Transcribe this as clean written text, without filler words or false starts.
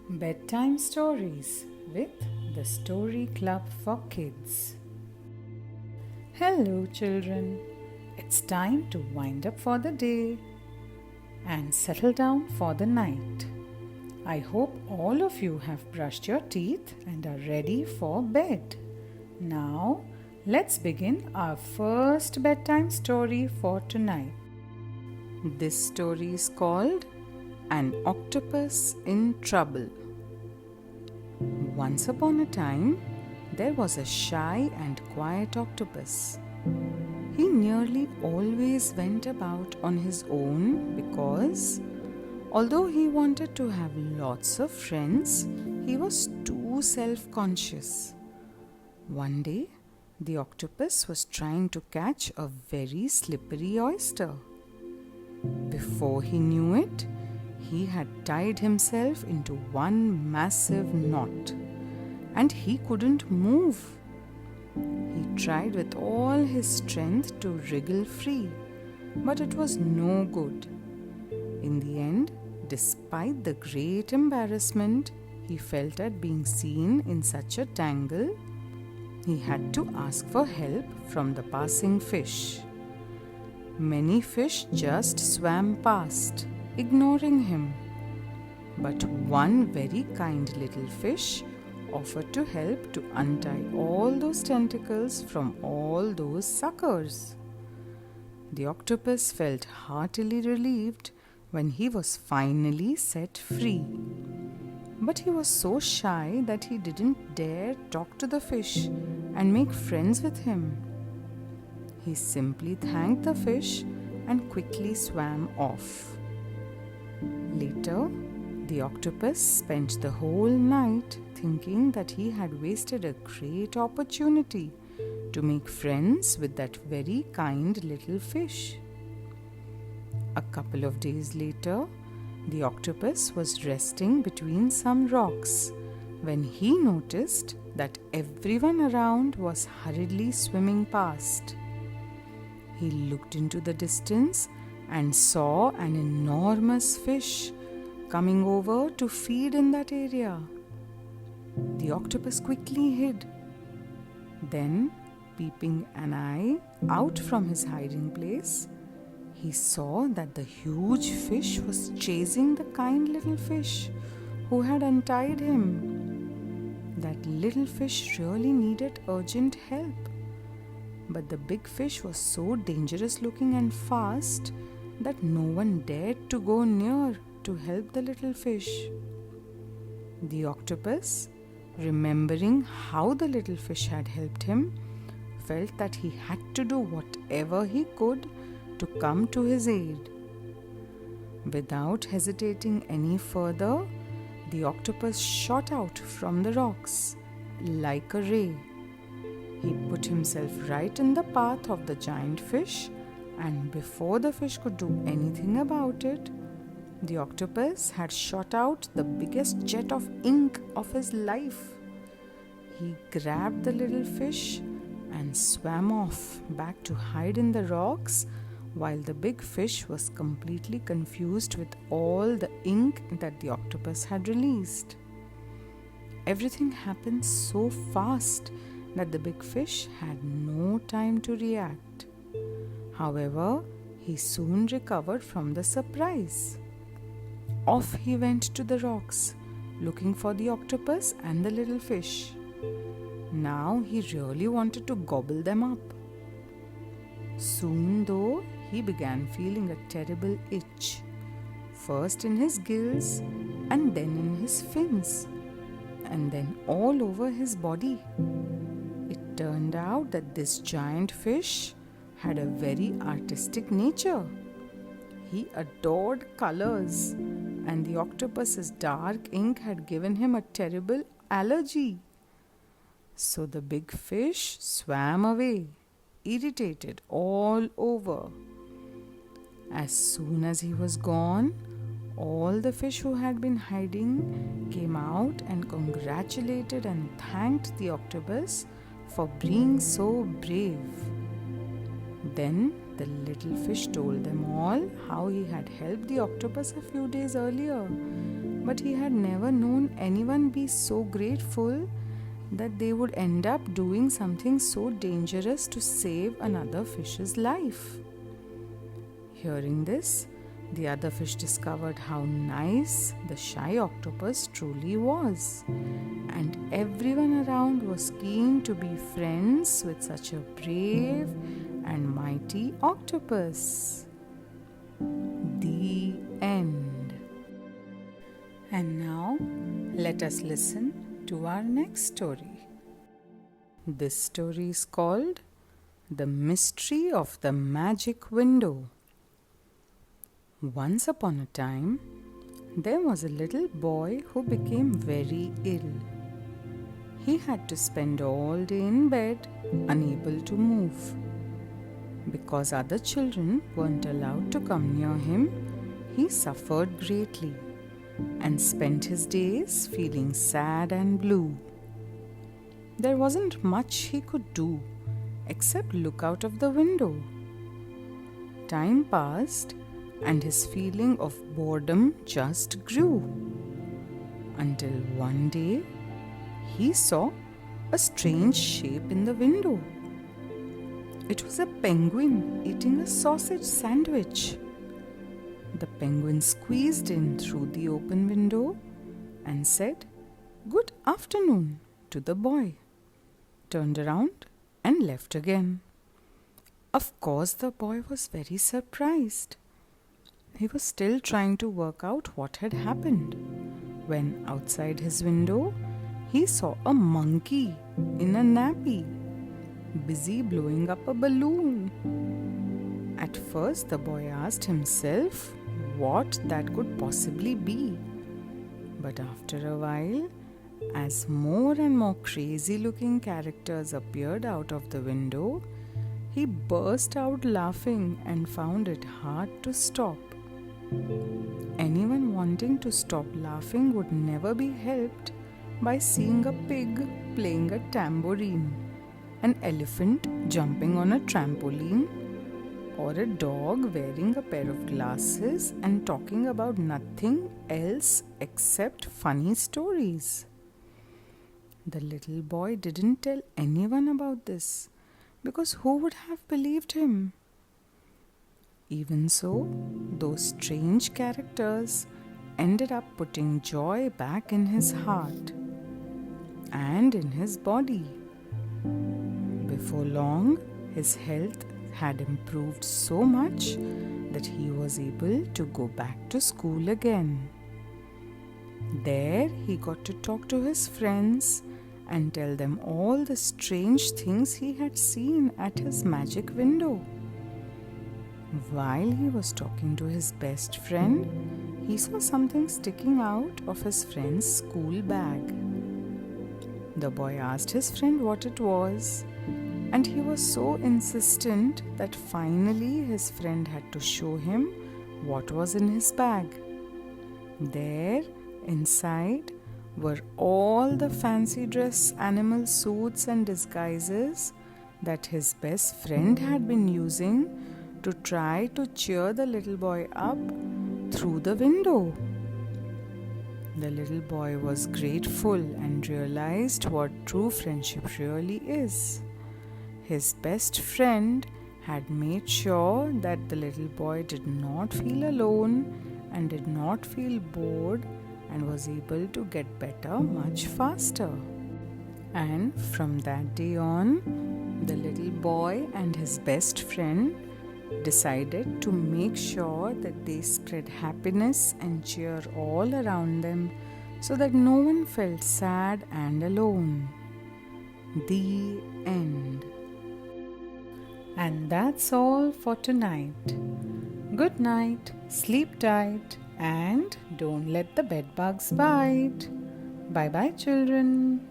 Bedtime Stories with the Story Club for Kids. Hello, children. It's time to wind up for the day and settle down for the night. I hope all of you have brushed your teeth and are ready for bed. Now, let's begin our first bedtime story for tonight. This story is called An Octopus in Trouble. Once upon a time, there was a shy and quiet octopus. He nearly always went about on his own because, although he wanted to have lots of friends, he was too self-conscious. One day, the octopus was trying to catch a very slippery oyster. Before he knew it, he had tied himself into one massive knot, and he couldn't move. He tried with all his strength to wriggle free, but it was no good. In the end, despite the great embarrassment he felt at being seen in such a tangle, he had to ask for help from the passing fish. Many fish just swam past, ignoring him. But one very kind little fish offered to help to untie all those tentacles from all those suckers. The octopus felt heartily relieved when he was finally set free. But he was so shy that he didn't dare talk to the fish and make friends with him. He simply thanked the fish and quickly swam off. Later, the octopus spent the whole night thinking that he had wasted a great opportunity to make friends with that very kind little fish. A couple of days later, the octopus was resting between some rocks when he noticed that everyone around was hurriedly swimming past. He looked into the distance and saw an enormous fish coming over to feed in that area. The octopus quickly hid. Then, peeping an eye out from his hiding place, he saw that the huge fish was chasing the kind little fish who had untied him. That little fish really needed urgent help. But the big fish was so dangerous looking and fast that no one dared to go near to help the little fish. The octopus, remembering how the little fish had helped him, felt that he had to do whatever he could to come to his aid. Without hesitating any further, the octopus shot out from the rocks like a ray. He put himself right in the path of the giant fish, and before the fish could do anything about it, the octopus had shot out the biggest jet of ink of his life. He grabbed the little fish and swam off back to hide in the rocks, while the big fish was completely confused with all the ink that the octopus had released. Everything happened so fast that the big fish had no time to react. However, he soon recovered from the surprise. Off he went to the rocks, looking for the octopus and the little fish. Now he really wanted to gobble them up. Soon, though, he began feeling a terrible itch, first in his gills and then in his fins, and then all over his body. It turned out that this giant fish had a very artistic nature. He adored colors, and the octopus's dark ink had given him a terrible allergy. So the big fish swam away, irritated all over. As soon as he was gone, all the fish who had been hiding came out and congratulated and thanked the octopus for being so brave. Then the little fish told them all how he had helped the octopus a few days earlier but he had never known anyone be so grateful that they would end up doing something so dangerous to save another fish's life. Hearing this, the other fish discovered how nice the shy octopus truly was, and everyone around was keen to be friends with such a brave and mighty octopus. The end. And now, let us listen to our next story. This story is called The Mystery of the Magic Window. Once upon a time, there was a little boy who became very ill. He had to spend all day in bed, unable to move. Because other children weren't allowed to come near him, he suffered greatly and spent his days feeling sad and blue. There wasn't much he could do except look out of the window. Time passed and his feeling of boredom just grew, until one day he saw a strange shape in the window. It was a penguin eating a sausage sandwich. The penguin squeezed in through the open window and said, "Good afternoon," to the boy, turned around and left again. Of course, the boy was very surprised. He was still trying to work out what had happened when outside his window he saw a monkey in a nappy, busy blowing up a balloon. At first, the boy asked himself what that could possibly be. But after a while, as more and more crazy-looking characters appeared out of the window, he burst out laughing and found it hard to stop. Anyone wanting to stop laughing would never be helped by seeing a pig playing a tambourine, an elephant jumping on a trampoline, or a dog wearing a pair of glasses and talking about nothing else except funny stories. The little boy didn't tell anyone about this because who would have believed him? Even so, those strange characters ended up putting joy back in his heart and in his body. Before long, his health had improved so much that he was able to go back to school again. There, he got to talk to his friends and tell them all the strange things he had seen at his magic window. While he was talking to his best friend, he saw something sticking out of his friend's school bag. The boy asked his friend what it was, and he was so insistent that finally his friend had to show him what was in his bag. There, inside, were all the fancy dress animal suits and disguises that his best friend had been using to try to cheer the little boy up through the window. The little boy was grateful and realized what true friendship really is. His best friend had made sure that the little boy did not feel alone and did not feel bored and was able to get better much faster. And from that day on, the little boy and his best friend decided to make sure that they spread happiness and cheer all around them so that no one felt sad and alone. The end. And that's all for tonight. Good night, sleep tight, and don't let the bedbugs bite. Bye bye, children.